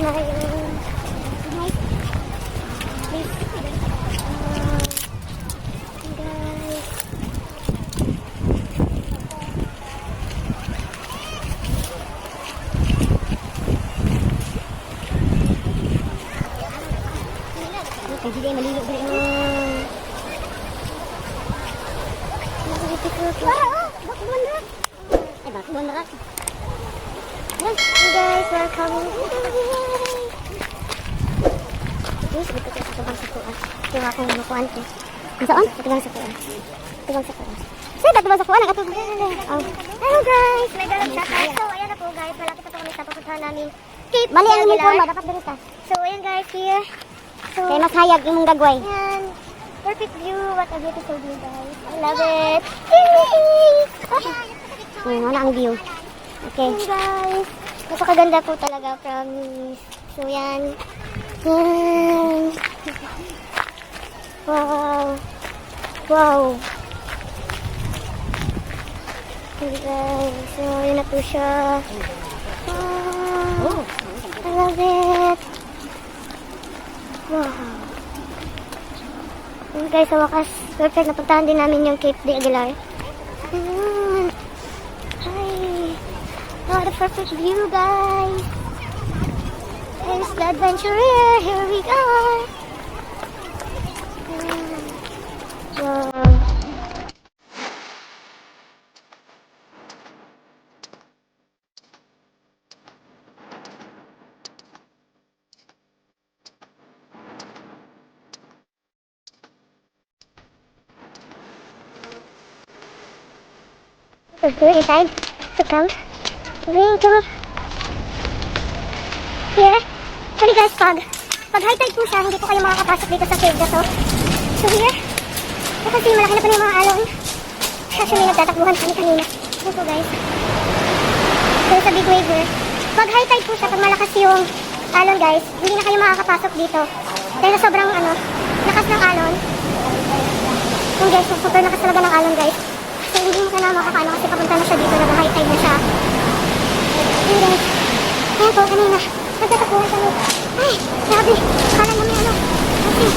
na yung guys. Hindi din malilo ba yung bakit na? Yes, guys, welcome. Yes, dito ko sa tubang sakuan. Yung akong makuan ko. Saan? Sa tubang sakuan. Tubang sakuan. Saan ba tubang sakuan? Oh. Hello guys! May dalang chat. So, ayan na po guys. Malapit na po kami sa pupuntahan namin. Mali ang uniform ba? Dapat ganito. So, ayan guys, here. So, kaya mas hayag imong gagway. Ayan. Perfect view. What a beautiful view guys. I love it. Ano ang view? Okay. Ayan guys. Napakaganda po talaga, promise. So, yan. Yan. Wow. Wow. Okay guys. So, yun na po siya. Wow. I love it. Wow. Yun guys, sa wakas, perfect. Napuntahan din namin yung Cape de Aguilar. Ayan. Hi. What a perfect view, guys. There's the adventurer. Here we go. Wow. Let's go inside to come. Bring to here. Sorry guys, pag high tide po siya, hindi po kayo makakapasok dito sa cave na to. So here, kasi malaki na po na yung mga alon. Actually, nagtatakbuhan kami kanina. Ito po guys. So sa big wave here, pag high tide po siya, pag malakas yung alon guys, hindi na kayo makakapasok dito. Dahil sobrang lakas ng alon. Yung guys, super lakas talaga ng alon guys. So hindi mo ka na makakaano kasi papunta na siya dito, nag-high tide na siya. Yun guys. Ayan po, kanina. Nagtatakuhan kami. Ay, grabe. Kala namin okay.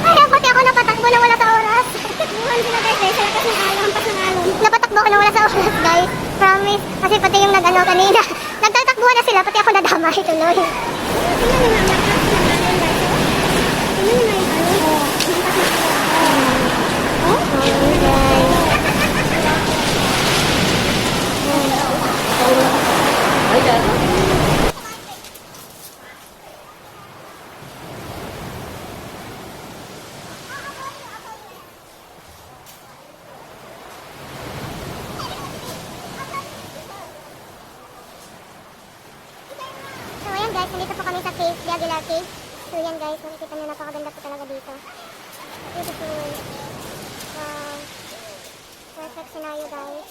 Ay, pati ako napatakbo na wala sa oras. Buwan sila guys, sa lakas ng alon, pas ng alon. Napatakbo ako na wala sa oras guys. Promise. Kasi pati yung kanina. Nagtatakbuhan na sila, pati ako nadamay tuloy. Tingnan nyo nga, guys, nandito po kami sa Cape de Aguilar Cave. So yan guys, makikita nyo napakaganda po talaga dito. Beautiful. Wow. Perfect scenario guys.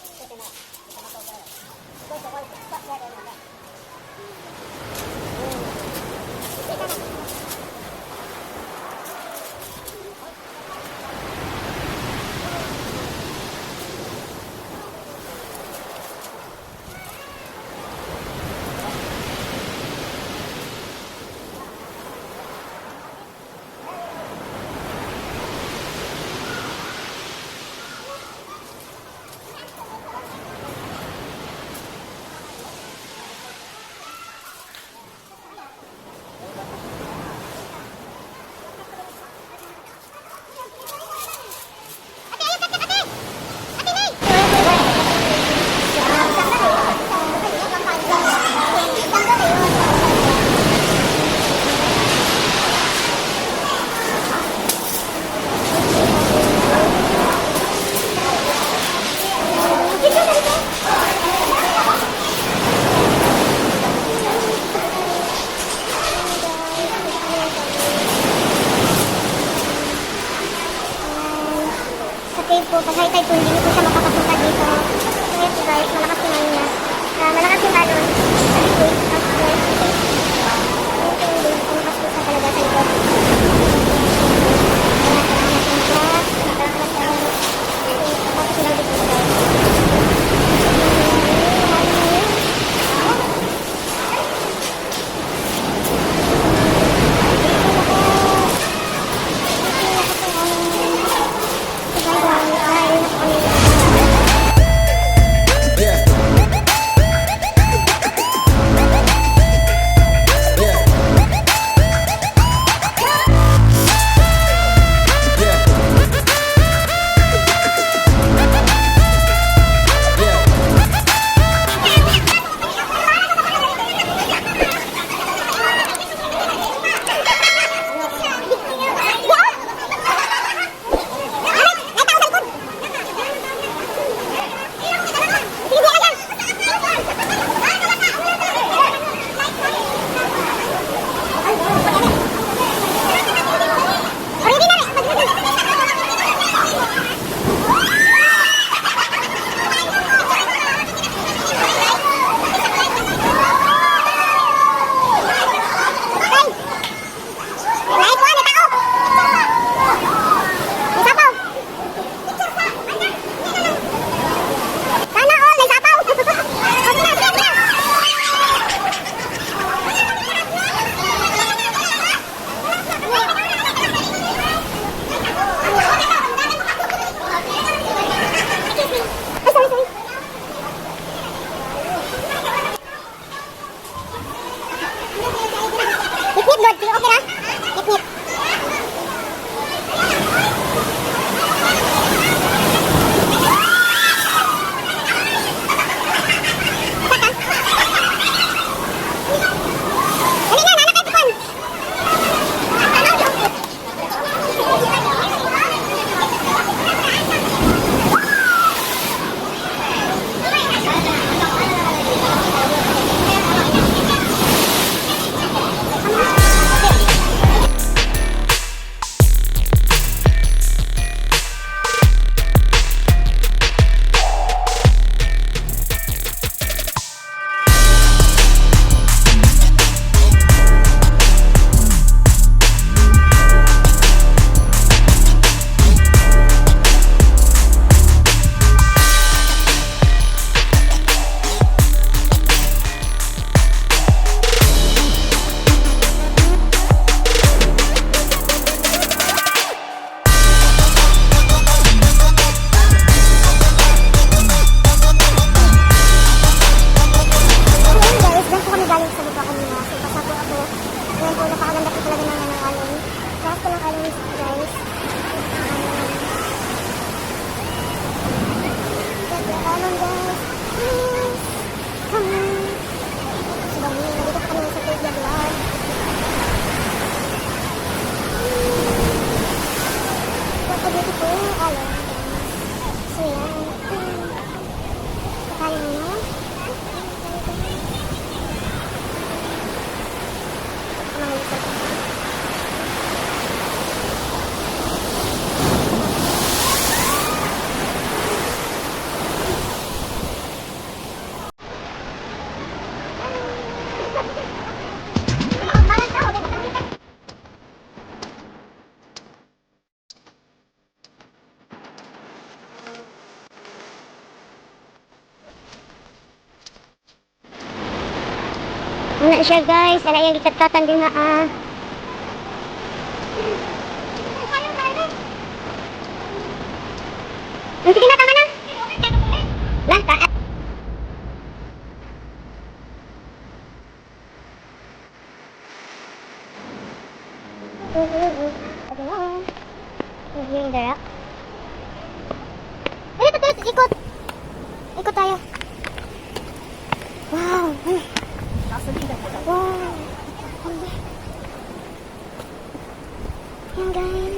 cave po, pag high tide po, hindi nyo po siya makakapunta dito. Ngayon po guys, malakas yung ano niya. Malakas yung alon. Sa likod. At guys, ngayon po yung malakas po sa talaga sa likod. beautiful alon. So yan. Tayo muna. Mga isip. Wala siya guys, wala yung itatatan din na Sige na, tama na. Lang, taat. Yung darak. Dito guys, ikot. Ikot tayo. Wow. Wow. Yan guys.